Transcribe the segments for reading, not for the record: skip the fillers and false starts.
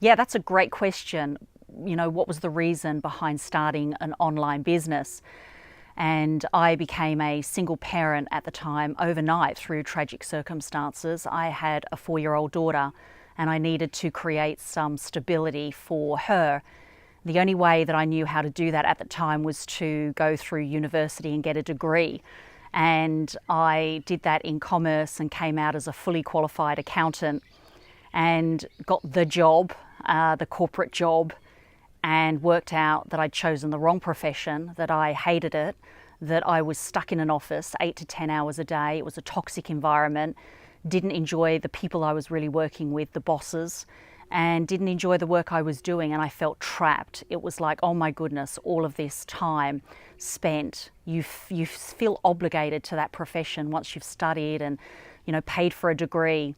Yeah, that's a great question. What was the reason behind starting an online business? And I became a single parent at the time overnight through tragic circumstances. I had a 4-year-old daughter and I needed to create some stability for her. The only way that I knew how to do that at the time was to go through university and get a degree. And I did that in commerce and came out as a fully qualified accountant and got the job, the corporate job, and worked out that I'd chosen the wrong profession, that I hated it, that I was stuck in an office 8 to 10 hours a day. It was a toxic environment, didn't enjoy the people I was really working with, the bosses, and didn't enjoy the work I was doing, and I felt trapped. It was like, oh my goodness, all of this time spent, you feel obligated to that profession once you've studied and paid for a degree.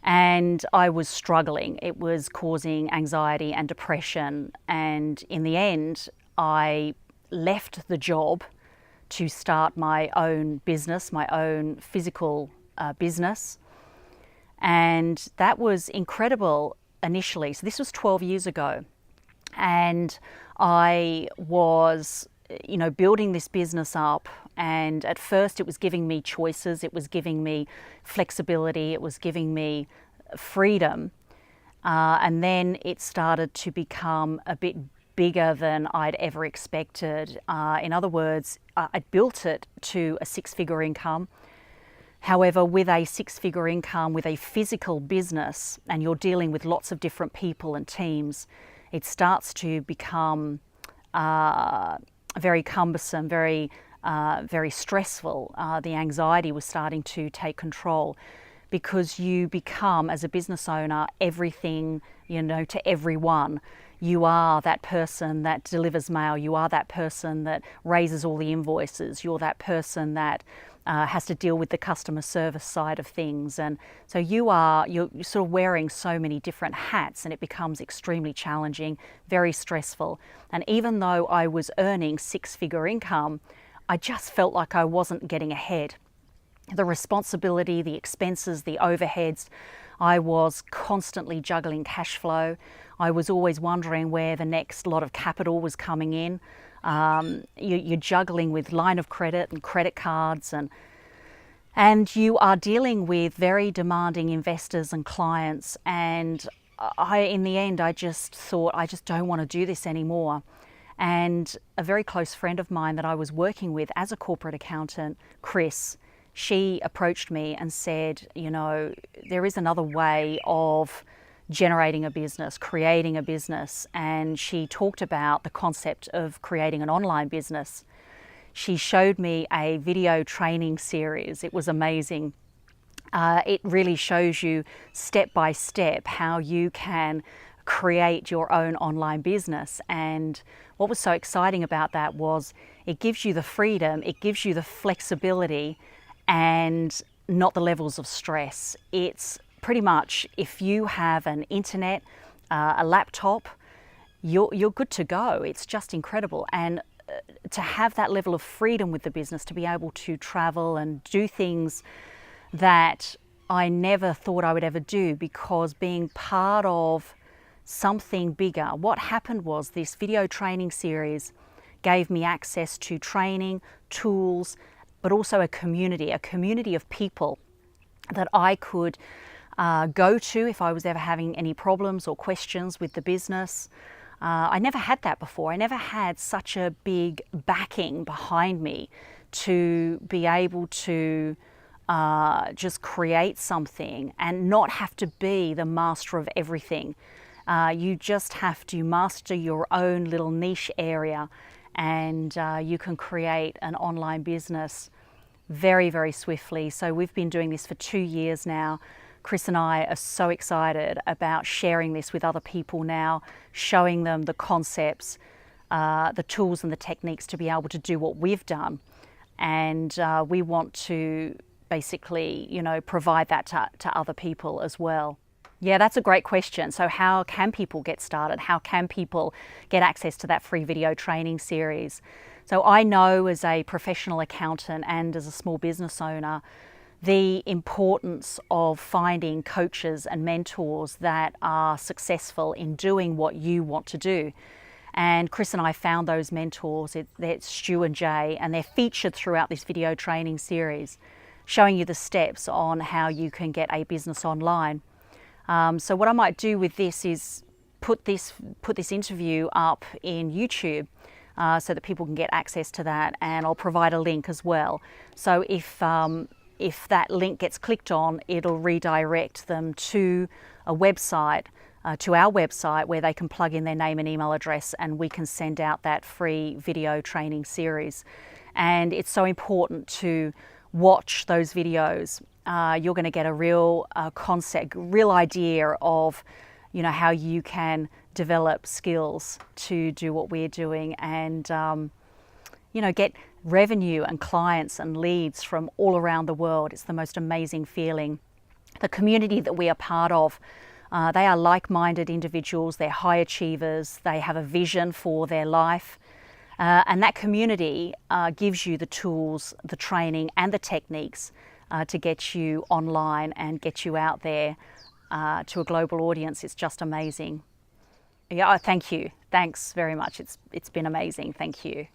And I was struggling. It was causing anxiety and depression. And in the end, I left the job to start my own business, my own physical business. And that was incredible initially. So this was 12 years ago. And I was, building this business up. And at first it was giving me choices, it was giving me flexibility, it was giving me freedom. And then it started to become a bit bigger than I'd ever expected. In other words, I built it to a 6-figure income. However, with a 6-figure income, with a physical business, and you're dealing with lots of different people and teams, it starts to become very cumbersome, very stressful. The anxiety was starting to take control because you become, as a business owner, everything, to everyone. You are that person that delivers mail. You are that person that raises all the invoices. You're that person that has to deal with the customer service side of things. And so you're sort of wearing so many different hats, and it becomes extremely challenging, very stressful. And even though I was earning 6-figure income, I just felt like I wasn't getting ahead. The responsibility, the expenses, the overheads, I was constantly juggling cash flow. I was always wondering where the next lot of capital was coming in. You're juggling with line of credit and credit cards, and you are dealing with very demanding investors and clients. And in the end, I just thought, I just don't want to do this anymore. And a very close friend of mine that I was working with as a corporate accountant, Chris, she approached me and said, there is another way of generating a business, creating a business. And she talked about the concept of creating an online business. She showed me a video training series. It was amazing. It really shows you step by step how you can create your own online business. And what was so exciting about that was it gives you the freedom, it gives you the flexibility, and not the levels of stress. It's pretty much, if you have an internet, a laptop, you're good to go. It's just incredible. And to have that level of freedom with the business, to be able to travel and do things that I never thought I would ever do, because being part of something bigger. What happened was this video training series gave me access to training, tools, but also a community of people that I could go to if I was ever having any problems or questions with the business. I never had that before. I never had such a big backing behind me to be able to just create something and not have to be the master of everything. You just have to master your own little niche area, and you can create an online business very, very swiftly. So we've been doing this for 2 years now. Chris and I are so excited about sharing this with other people now, showing them the concepts, the tools and the techniques to be able to do what we've done. And we want to basically, provide that to other people as well. Yeah, that's a great question. So how can people get started? How can people get access to that free video training series? So I know, as a professional accountant and as a small business owner, the importance of finding coaches and mentors that are successful in doing what you want to do. And Chris and I found those mentors. It's Stu and Jay, and they're featured throughout this video training series, showing you the steps on how you can get a business online. So what I might do with this is put this interview up in YouTube so that people can get access to that, and I'll provide a link as well. So if that link gets clicked on, it'll redirect them to a website, to our website, where they can plug in their name and email address, and we can send out that free video training series. And it's so important to watch those videos. You're going to get a real concept, real idea of, you know, how you can develop skills to do what we're doing, and you know, get revenue and clients and leads from all around the world. It's the most amazing feeling. The community that we are part of, they are like-minded individuals, they're high achievers, they have a vision for their life, and that community gives you the tools, the training and the techniques to get you online and get you out there to a global audience. It's just amazing. Yeah, thank you. Thanks very much. It's been amazing. Thank you.